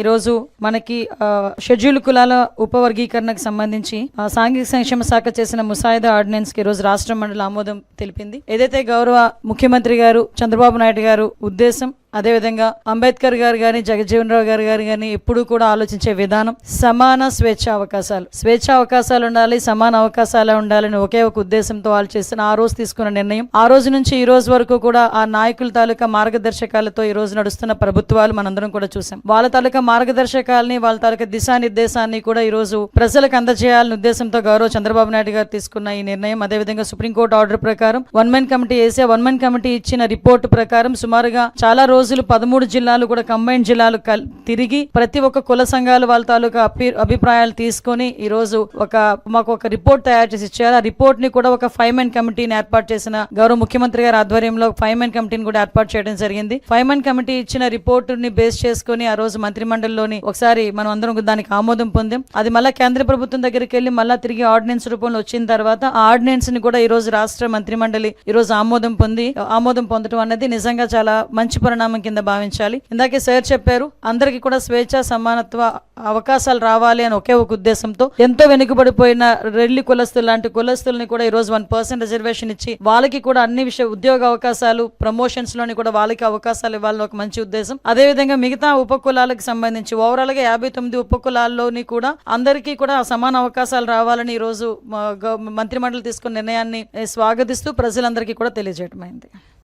ఈరోజు మనకి షెడ్యూల్ కులాల ఉపవర్గీకరణకు సంబంధించి సాంఘిక సంక్షేమ శాఖ చేసిన ముసాయిదా ఆర్డినెన్స్ కి ఈ రోజు రాష్ట్ర మండలి ఆమోదం తెలిపింది. ఏదైతే గౌరవ ముఖ్యమంత్రి గారు చంద్రబాబు నాయుడు గారు ఉద్దేశం, అదేవిధంగా అంబేద్కర్ గారు కానీ జగజ్జీవన్ రావు గారు కానీ ఎప్పుడూ కూడా ఆలోచించే విధానం సమాన స్వేచ్ఛ అవకాశాలు ఉండాలి, సమాన అవకాశాలు ఉండాలని ఒకే ఒక ఉద్దేశంతో వాళ్ళు చేసిన ఆ రోజు తీసుకున్న నిర్ణయం, ఆ రోజు నుంచి ఈ రోజు వరకు కూడా ఆ నాయకుల తాలూకా మార్గదర్శకాలతో ఈ రోజు నడుస్తున్న ప్రభుత్వాలు మనందరం కూడా చూసాం. వాళ్ళ తాలూకా మార్గదర్శకాలని, వాళ్ళ తాలూకా దిశానిర్దేశాన్ని కూడా ఈ రోజు ప్రజలకు అందజేయాలని ఉద్దేశంతో గౌరవ చంద్రబాబు నాయుడు గారు తీసుకున్న ఈ నిర్ణయం, అదేవిధంగా సుప్రీంకోర్టు ఆర్డర్ ప్రకారం వన్ మెన్ కమిటీ వేసే వన్ మెన్ కమిటీ ఇచ్చిన రిపోర్టు ప్రకారం సుమారుగా చాలా రోజులు 13 జిల్లాలు కూడా కంబైన్ జిల్లాలు తిరిగి ప్రతి ఒక్క కుల సంఘాలు వాళ్ళ తాలూకా అభిప్రాయాలు తీసుకొని ఈ రోజు మాకు ఒక రిపోర్ట్ తయారు చేసి ఇచ్చారు. ఆ రిపోర్ట్ ని కూడా ఒక 5 మెన్ కమిటీని ఏర్పాటు చేసిన గౌరవ ముఖ్యమంత్రి గారి ఆధ్వర్యంలో 5 మెన్ కమిటీని కూడా ఏర్పాటు చేయడం జరిగింది. 5 మెన్ కమిటీ ఇచ్చిన రిపోర్టుని బేస్ చేసుకుని ఆ రోజు మంత్రిమండలిలోని ఒకసారి మనం అందరం దానికి ఆమోదం పొందాం. అది మళ్ళా కేంద్ర ప్రభుత్వం దగ్గరికి వెళ్ళి మళ్ళా తిరిగి ఆర్డినెన్స్ రూపంలో వచ్చిన తర్వాత ఆ ఆర్డినెన్స్ ని కూడా ఈ రోజు రాష్ట్ర మంత్రిమండలి ఈ రోజు ఆమోదం పొందడం అనేది నిజంగా చాలా మంచి పరిణామం కింద భావించాలి. ఇందాకే సార్ చెప్పారు, అందరికీ కూడా స్వేచ్ఛ సమానత్వ అవకాశాలు రావాలి అని ఒకే ఒక ఉద్దేశంతో ఎంతో వెనుకబడిపోయిన రెల్లి కులస్తులు లాంటి కులస్తుల్ని కూడా ఈ రోజు 1% రిజర్వేషన్ ఇచ్చి వాళ్ళకి కూడా అన్ని ఉద్యోగ అవకాశాలు, ప్రమోషన్స్ లోని కూడా వాళ్ళకి అవకాశాలు ఇవ్వాలని ఒక మంచి ఉద్దేశం. అదేవిధంగా మిగతా ఉపకులాలకు సంబంధించి ఓవరాల్ గా 59 ఉపకులాల్లోని కూడా అందరికీ కూడా సమాన అవకాశాలు రావాలని ఈ రోజు మంత్రిమండలి తీసుకున్న నిర్ణయాన్ని స్వాగతిస్తూ ప్రజలందరికీ కూడా తెలియజేయటమైంది.